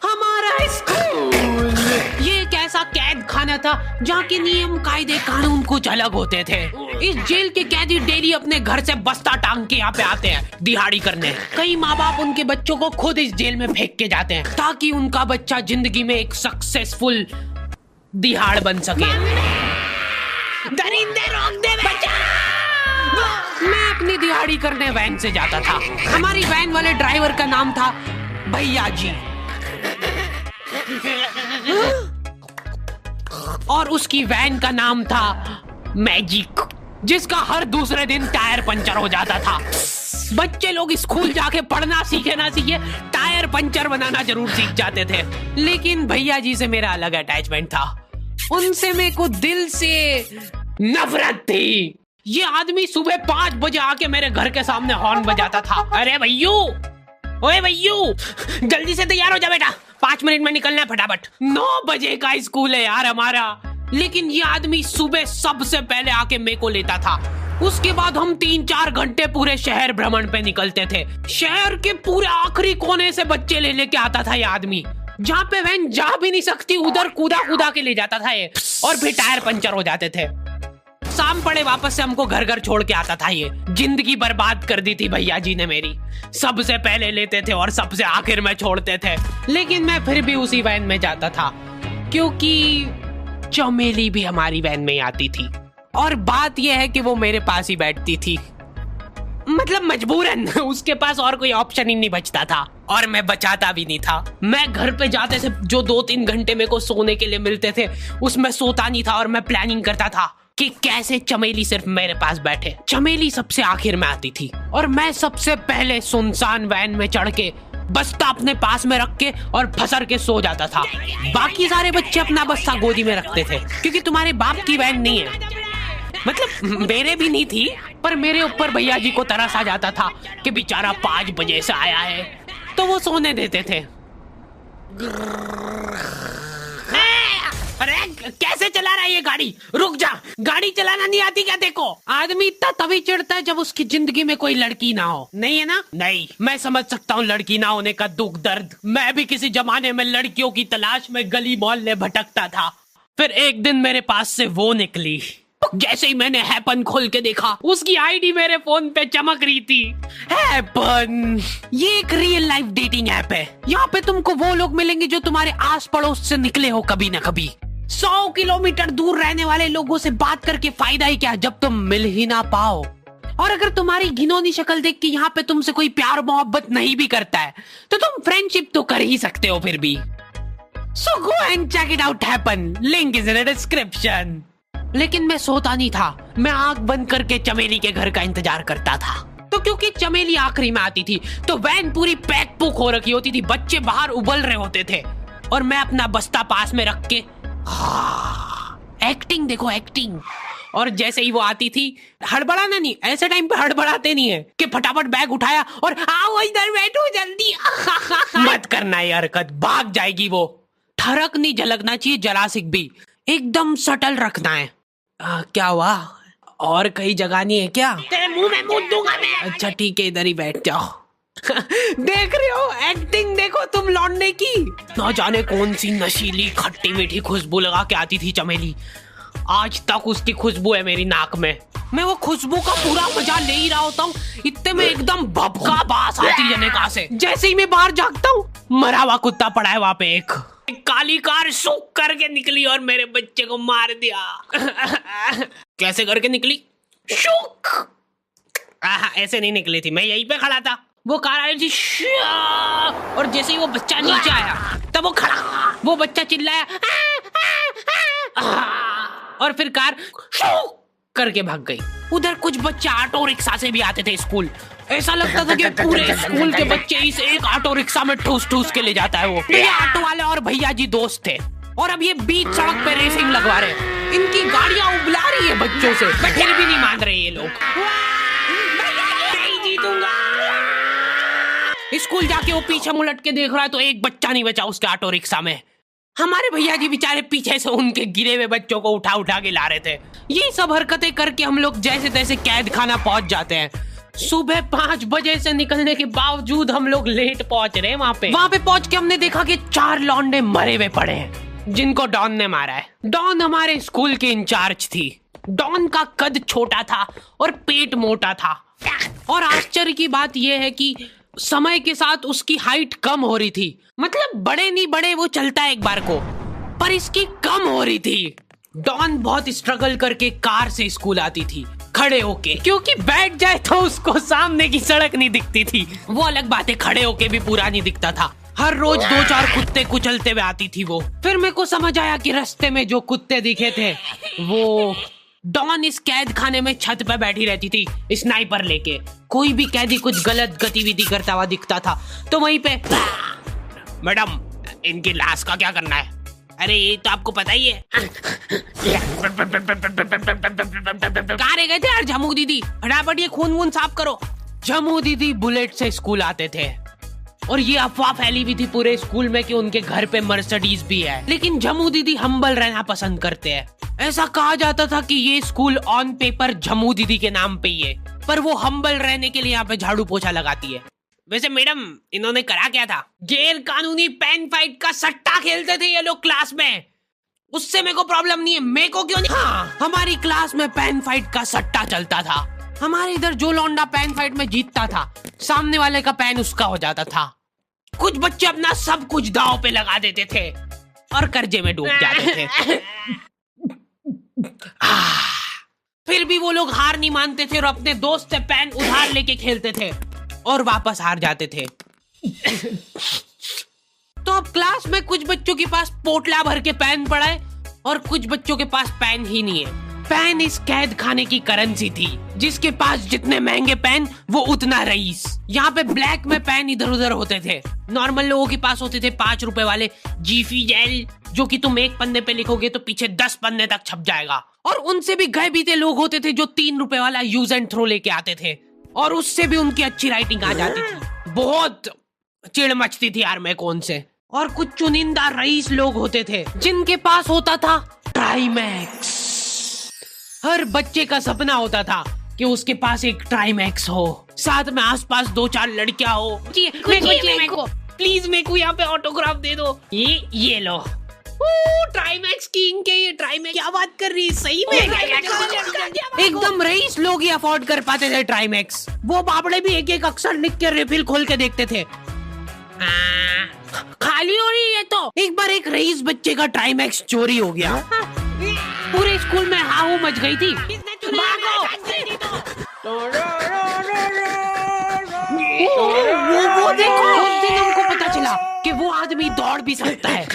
हमारा स्कूल ये एक ऐसा कैद खाना था जहाँ के नियम कायदे कानून कुछ अलग होते थे। इस जेल के कैदी डेली अपने घर से बस्ता टांग के यहाँ पे आते हैं दिहाड़ी करने। कई माँ बाप उनके बच्चों को खुद इस जेल में फेंक के जाते हैं ताकि उनका बच्चा जिंदगी में एक सक्सेसफुल दिहाड़ बन सके। दरिंदे रोक दे बच्चा। मैं अपनी दिहाड़ी करने वैन से जाता था। हमारी वैन वाले ड्राइवर का नाम था भैया जी और उसकी वैन का नाम था मैजिक, जिसका हर दूसरे दिन टायर पंचर हो जाता था। बच्चे लोग स्कूल जाके पढ़ना सीखे ना सीखे टायर पंचर बनाना जरूर सीख जाते थे। लेकिन भैया जी से मेरा अलग अटैचमेंट था। उनसे मेरे को दिल से नफरत थी। ये आदमी सुबह 5 बजे आके मेरे घर के सामने हॉर्न बजाता था। अरे भैयू, ओए भैयू, जल्दी से तैयार हो जा बेटा, 5 मिनट में निकलना है फटाफट। 9 बजे का स्कूल है यार हमारा। लेकिन ये आदमी सुबह सबसे पहले आके मेरे को लेता था। उसके बाद हम 3-4 घंटे पूरे शहर भ्रमण पे निकलते थे। शहर के पूरे आखिरी कोने से बच्चे ले लेके आता था ये आदमी। जहाँ पे वैन जा भी नहीं सकती उधर कूदा के ले जाता था ये, और फिर टायर पंचर हो जाते थे। शाम पड़े वापस से हमको घर छोड़ के आता था ये। जिंदगी बर्बाद कर दी थी भैया जी ने मेरी। सबसे पहले लेते थे और सबसे आखिर में छोड़ते थे। लेकिन मैं फिर भी उसी वैन में जाता था क्योंकि चमेली भी हमारी वैन में आती थी। और बात यह है कि वो मेरे पास ही बैठती थी, मतलब मजबूरन। उसके पास और कोई ऑप्शन ही नहीं बचता था और मैं बचाता भी नहीं था। मैं घर पे जाते से जो 2-3 घंटे मेरे को सोने के लिए मिलते थे उसमें सोता नहीं था और मैं प्लानिंग करता था कि कैसे चमेली सिर्फ मेरे पास बैठे। चमेली सबसे आखिर में आती थी और मैं सबसे पहले सुनसान वैन में चढ़ के बस्ता अपने पास में रख के और फसर के सो जाता था। बाकी सारे बच्चे अपना बस्ता गोदी में रखते थे क्योंकि तुम्हारे बाप की वैन नहीं है, मतलब मेरे भी नहीं थी, पर मेरे ऊपर भैया जी को तरस आ जाता था कि बेचारा 5 बजे से आया है, तो वो सोने देते थे। अरे कैसे चला रहा है ये गाड़ी? रुक जा, गाड़ी चलाना नहीं आती क्या? देखो, आदमी इतना तभी चिढ़ता है जब उसकी जिंदगी में कोई लड़की ना हो। नहीं है ना? नहीं, मैं समझ सकता हूँ लड़की ना होने का दुख दर्द। मैं भी किसी जमाने में लड़कियों की तलाश में गली मोहल्ले भटकता था। फिर एक दिन मेरे पास से वो निकली। जैसे ही मैंने हैपन खोल के देखा उसकी आईडी मेरे फोन पे चमक रही थी। हैपन ये एक रियल लाइफ डेटिंग ऐप है। यहाँ पे तुमको वो लोग मिलेंगे जो तुम्हारे आस पड़ोस से निकले हो कभी ना कभी। 100 किलोमीटर दूर रहने वाले लोगों से बात करके फायदा ही क्या जब तुम मिल ही ना पाओ। और अगर तुम्हारी घिनौनी शक्ल देख के यहाँ पे तुमसे कोई प्यार मोहब्बत नहीं भी करता है तो तुम फ्रेंडशिप तो कर ही सकते हो फिर भी। So go and check it out happen. Link is in the description. लेकिन मैं सोता नहीं था। मैं आंख बंद करके चमेली के घर का इंतजार करता था। तो क्योंकि चमेली आखिरी में आती थी तो वैन पूरी पैक पुक हो रखी होती थी। बच्चे बाहर उबल रहे होते थे और मैं अपना बस्ता पास में रख के एक्टिंग देखो एक्टिंग। और जैसे ही वो आती थी, हड़बड़ाना नहीं, ऐसे टाइम पे हड़बड़ाते नहीं है कि फटाफट बैग उठाया और आओ इधर बैठो जल्दी। मत करना ये हरकत, भाग जाएगी वो। ठरक नहीं झलकना चाहिए जरा सिक भी, एकदम सटल रखना है। क्या हुआ? और कहीं जगह नहीं है क्या? तेरे मुंह में मूत दूंगा मैं। अच्छा ठीक है, इधर ही बैठ जाओ। देख रहे हो एक्टिंग देखो तुम लौंडे की। ना जाने कौन सी नशीली खट्टी मीठी खुशबू लगा के आती थी चमेली। आज तक उसकी खुशबू है मेरी नाक में। मैं वो खुशबू का पूरा मजा ले ही रहा होता हूँ, इतने में एकदम भभका बास आती है निकाह से। जैसे ही मैं बाहर जागता हूँ, मरा हुआ कुत्ता पड़ा है वहाँ पे। एक काली कार सूख करके निकली और मेरे बच्चे को मार दिया। कैसे करके निकली? शूक। ऐसे नहीं निकली थी, मैं यहीं पे खड़ा था, वो कार आई थी और जैसे ही वो बच्चा नीचे आया तब वो खड़ा, वो बच्चा चिल्लाया और फिर कार शूक करके भाग गई। उधर कुछ बच्चे ऑटो रिक्शा से भी आते थे स्कूल। ऐसा लगता था कि पूरे स्कूल के बच्चे इस एक ऑटो रिक्शा में ठूस के ले जाता है वो। ये ऑटो वाले और भैया जी दोस्त थे और अब ये बीच सड़क पे रेसिंग लगवा रहे हैं। इनकी गाड़ियां उबला रही है बच्चों से, पर फिर भी नहीं मान रहे ये लोग। नहीं जीतूंगा। स्कूल जाके वो पीछे मुलट के देख रहा है तो एक बच्चा नहीं बचा उसके ऑटो रिक्शा में। हमारे भैया जी बेचारे पीछे से उनके गिरे हुए बच्चों को उठा के ला रहे थे। ये सब हरकतें करके हम लोग जैसे तैसे कैद खाना पहुंच जाते हैं। सुबह 5 बजे से निकलने के बावजूद हम लोग लेट पहुंच रहे हैं वहाँ पे पहुंच के हमने देखा कि 4 लौंडे मरे हुए पड़े हैं जिनको डॉन ने मारा है। डॉन हमारे स्कूल की इंचार्ज थी। डॉन का कद छोटा था और पेट मोटा था, और आश्चर्य की बात यह है कि समय के साथ उसकी हाइट कम हो रही थी। मतलब बड़े नहीं बड़े वो चलता है एक बार को, पर इसकी कम हो रही थी। डॉन बहुत स्ट्रगल करके कार से स्कूल आती थी खड़े होके, क्योंकि बैठ जाए तो उसको सामने की सड़क नहीं दिखती थी। वो अलग बात है, खड़े होके भी पूरा नहीं दिखता था। हर रोज 2-4 कुत्ते कुचलते हुए आती थी वो। फिर मेरे को समझ आया कि रास्ते में जो कुत्ते दिखे थे वो डॉन इस कैद खाने में छत पे बैठी रहती थी स्नाइपर लेके। कोई भी कैदी कुछ गलत गतिविधि करता हुआ दिखता था तो वहीं पे, मैडम इनकी लाश का क्या करना है? अरे ये तो आपको पता ही है। कहाँ रह गए थे यार झमू दीदी? फटाफट ये खून वून साफ करो। झमू दीदी बुलेट से स्कूल आते थे और ये अफवाह फैली हुई थी पूरे स्कूल में कि उनके घर पे मर्सिडीज भी है। लेकिन झमू दीदी हम्बल रहना पसंद करते हैं। ऐसा कहा जाता था कि ये स्कूल ऑन पेपर झमू दीदी के नाम पे ही है, पर वो हम्बल रहने के लिए यहाँ पे झाड़ू पोछा लगाती है। वैसे मैडम इन्होंने करा क्या था? गैर कानूनी पेन फाइट का सट्टा खेलते थे ये लोग क्लास में। उससे मेरे को प्रॉब्लम नहीं है, मेरे को क्यों नहीं? हाँ, हमारी क्लास में पेन फाइट का सट्टा चलता था। हमारे इधर जो लौंडा पेन फाइट में जीतता था, सामने वाले का पेन उसका हो जाता था। कुछ बच्चे अपना सब कुछ दांव पे लगा देते थे और कर्जे में डूब जाते थे। फिर भी वो लोग हार नहीं मानते थे और अपने दोस्त से पेन उधार लेके खेलते थे और वापस हार जाते थे। तो अब क्लास में कुछ बच्चों के पास पोटला भर के पेन पड़ा है और कुछ बच्चों के पास पेन ही नहीं है। पेन इस कैद खाने की करेंसी थी। जिसके पास जितने महंगे पेन वो उतना रईस। यहाँ पे ब्लैक में पेन इधर उधर होते थे। नॉर्मल लोगों के पास होते थे 5 रुपए वाले जीफी जेल, जो कि तुम एक पन्ने पे लिखोगे तो पीछे 10 पन्ने तक छप जाएगा। और उनसे भी गए बीते लोग होते थे जो 3 रुपए वाला यूज एंड थ्रो लेके आते थे और उससे भी उनकी अच्छी राइटिंग आ जाती थी। बहुत चिढ़ मचती थी यार मैं कौन से। और कुछ चुनिंदा रईस लोग होते थे जिनके पास होता था ट्राइमैक्स। हर बच्चे का सपना होता था कि उसके पास एक ट्राइमैक्स हो, साथ में आसपास 2-4 लड़कियां हो। प्लीज मेरे को यहाँ पे ऑटोग्राफ दे दो। ये लो ट्राइमैक्स किंग के। ये ट्राइमैक्स क्या बात कर रही है? सही में एकदम रईस लोग ही अफोर्ड कर पाते थे ट्राइमैक्स। वो बाबड़े भी एक अक्षर लिख के रिफिल खोल के देखते थे। खाली हो रही है तो एक बार एक रईस बच्चे का ट्राइमैक्स चोरी हो गया। पूरे स्कूल में हाहू मच गई थी। भागो। वो देखो, उस दिन हमको पता चला कि वो आदमी दौड़ भी सकता है।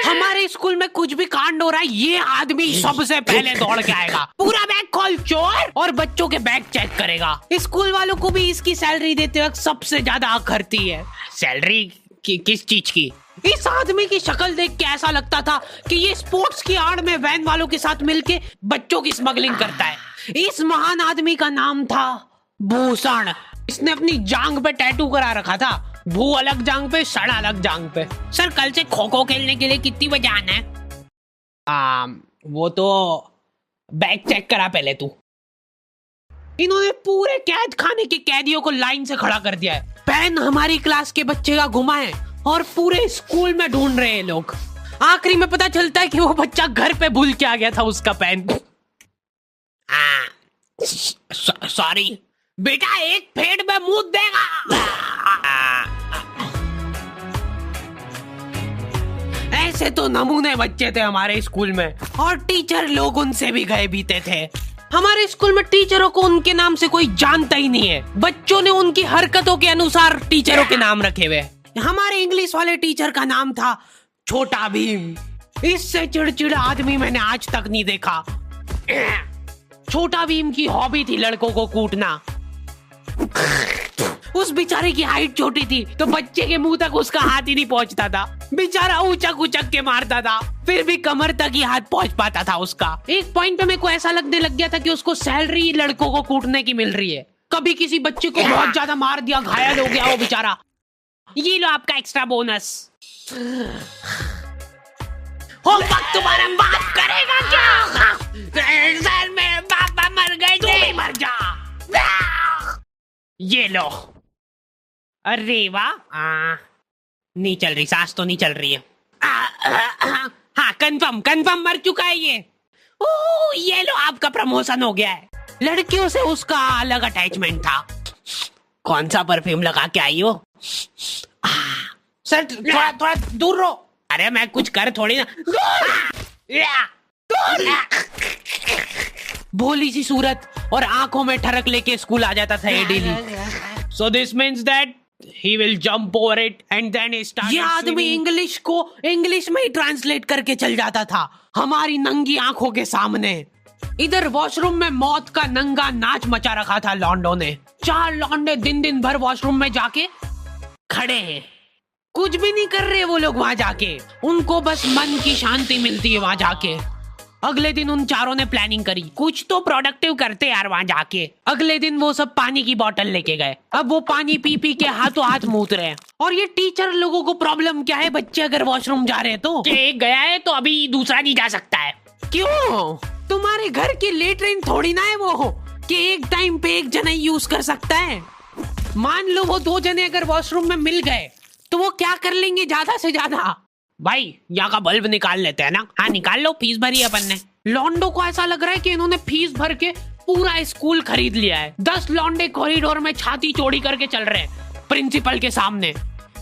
हमारे स्कूल में कुछ भी कांड हो रहा है, ये आदमी सबसे पहले दौड़ के आएगा। पूरा बैग खोल चोर, और बच्चों के बैग चेक करेगा। स्कूल वालों को भी इसकी सैलरी देते वक्त सबसे ज्यादा आंख खरती है। सैलरी किस चीज की? इस आदमी की शक्ल देख के ऐसा लगता था कि ये स्पोर्ट्स की आड़ में वैन वालों के साथ मिलके बच्चों की स्मगलिंग करता है। इस महान आदमी का नाम था भूषण। इसने अपनी जांग पे टैटू करा रखा था। भू अलग जांग पे, सड़ अलग जांग पे। सर कल से खो खो खेलने के लिए कितनी बजे आना है? वो तो बैग चेक करा पहले तू। इन्होंने पूरे कैद खाने के कैदियों को लाइन से खड़ा कर दिया है। पेन हमारी क्लास के बच्चे का गुमा है और पूरे स्कूल में ढूंढ रहे हैं लोग। आखिरी में पता चलता है कि वो बच्चा घर पे भूल के आ गया था उसका पेन। सॉरी बेटा, एक फेड में मुंह देगा। ऐसे तो नमूने बच्चे थे हमारे स्कूल में, और टीचर लोग उनसे भी गए बीते थे। हमारे स्कूल में टीचरों को उनके नाम से कोई जानता ही नहीं है। बच्चों ने उनकी हरकतों के अनुसार टीचरों के नाम रखे हुए। हमारे इंग्लिश वाले टीचर का नाम था छोटा भीम। इससे चिड़चिड़ा आदमी मैंने आज तक नहीं देखा। छोटा भीम की हॉबी थी लड़कों को कूटना। उस बेचारे की हाइट छोटी थी तो बच्चे के मुंह तक उसका हाथ ही नहीं पहुंचता था। बेचारा ऊंचक उचक के मारता था, फिर भी कमर तक ही हाथ पहुंच पाता था उसका। एक पॉइंट पे मेरे को ऐसा लगने लग गया था कि उसको सैलरी लड़कों को कूटने की मिल रही है। कभी किसी बच्चे को बहुत ज्यादा मार दिया, घायल हो गया वो बेचारा, ये लो आपका एक्स्ट्रा बोनस। होमवर्क तुम्हारा बाप करेगा क्या? सर मेरे पापा मर गए थे। मर जा। ये लो। अरे वाह, नहीं चल रही, सांस तो नहीं चल रही है। हाँ, कंफर्म मर चुका है ये। ये लो, आपका प्रमोशन हो गया है। लड़कियों से उसका अलग अटैचमेंट था। कौन सा परफ्यूम लगा के आई हो? सर थोड़ा दूर रहो। अरे मैं कुछ कर थोड़ी ना। भोली सी सूरत और आंखों में ठरक लेके स्कूल आ जाता था ये daily. So this means that he will jump over it and then he started. ये आदमी इंग्लिश को इंग्लिश में ही ट्रांसलेट करके चल जाता था हमारी नंगी आंखों के सामने। इधर वॉशरूम में मौत का नंगा नाच मचा रखा था लॉन्डो ने। 4 लॉन्डे दिन भर वॉशरूम में जाके खड़े हैं, कुछ भी नहीं कर रहे वो लोग वहां जाके। उनको बस मन की शांति मिलती है वहां जाके। अगले दिन उन चारों ने प्लानिंग करी, कुछ तो प्रोडक्टिव करते यार वहां जाके। अगले दिन वो सब पानी की बोतल लेके गए। अब वो पानी पी पी के हाथों हाथ मूत रहे हैं। और ये टीचर लोगों को प्रॉब्लम क्या है, बच्चे अगर वॉशरूम जा रहे हैं तो एक गया है तो अभी दूसरा नहीं जा सकता है। क्यों? तुम्हारे घर की लेटरिन थोड़ी ना है वो कि एक टाइम पे एक जना यूज कर सकता है। मान लो वो 2 जने अगर वॉशरूम में मिल गए तो वो क्या कर लेंगे ज्यादा से ज्यादा? भाई यहाँ का बल्ब निकाल लेते हैं ना। हाँ निकाल लो, फीस भरी अपन ने। लॉन्डो को ऐसा लग रहा है कि इन्होंने फीस भर के पूरा स्कूल खरीद लिया है। 10 लॉन्डे कॉरिडोर में छाती चौड़ी करके चल रहे हैं प्रिंसिपल के सामने।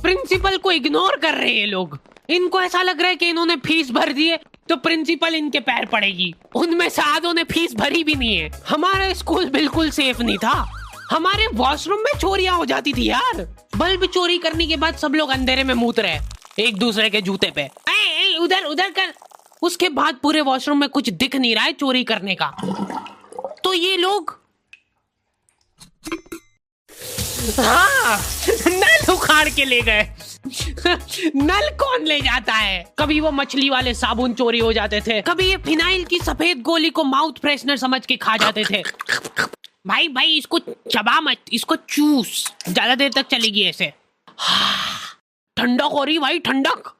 प्रिंसिपल को इग्नोर कर रहे हैं ये लोग। इनको ऐसा लग रहा है कि इन्होंने फीस भर दी है तो प्रिंसिपल इनके पैर पड़ेगी। उनमें से आधों ने फीस भरी भी नहीं है। हमारा स्कूल बिल्कुल सेफ नहीं था। हमारे वॉशरूम में चोरियां हो जाती थी यार। बल्ब चोरी करने के बाद सब लोग अंधेरे में मूत रहे एक दूसरे के जूते पे। उधर कर। उसके बाद पूरे वॉशरूम में कुछ दिख नहीं रहा है चोरी करने का। तो ये लोग नल उखाड़ के ले गए। नल कौन ले जाता है? कभी वो मछली वाले साबुन चोरी हो जाते थे, कभी ये फिनाइल की सफेद गोली को माउथ फ्रेशनर समझ के खा जाते थे। भाई इसको चबा मत, इसको चूस, ज्यादा देर तक चलेगी ऐसे। ठंडक हो रही भाई, ठंडक।